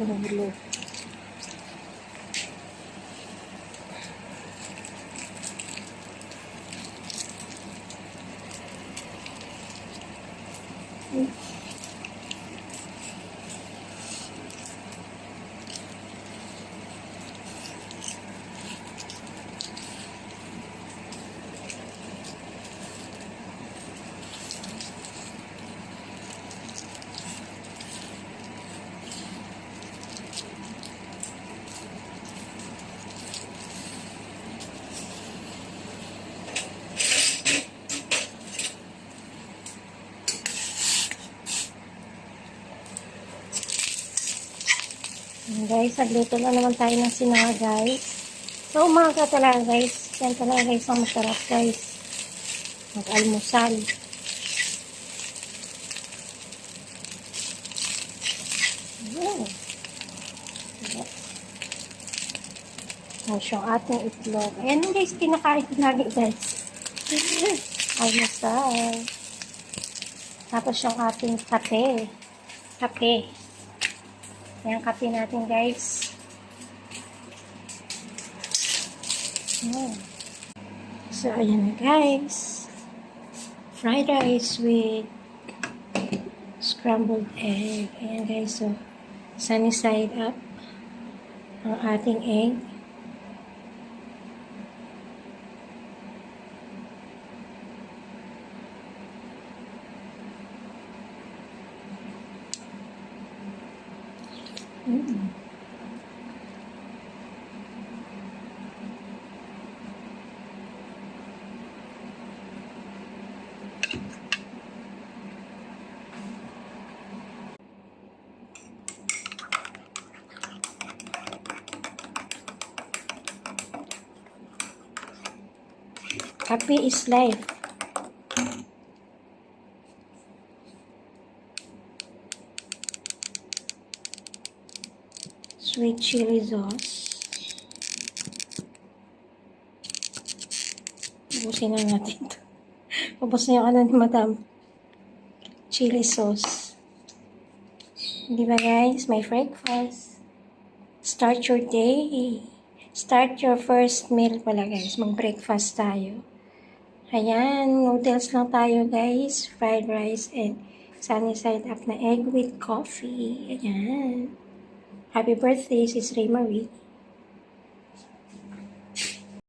Nahulog. Guys, nagluto na naman tayo ng sinangag, guys. Sa umaga talaga, guys. Yan talaga, guys, ang masarap, guys. Mag-almusal. Yan. Yan yung ating itlog. Ayan, guys, kinakain ko lagi, guys. Almusal. Tapos yung ating kape. Kape. Ayan, kape natin, guys. Ayan. So, ayan na, guys. Fried rice with scrambled egg. Ayan, guys. So, sunny side up ang ating egg. Kape is life. Sweet chili sauce. Ubusin na natin ito. Ubus na yung ano ni Madam. Chili sauce. Di ba, guys? May breakfast. Start your day. Start your first meal pala, guys. Mag-breakfast tayo. Ayan, noodles lang tayo, guys. Fried rice and sunny side up na egg with coffee. Ayan. Happy birthday, Sis Ray Marie.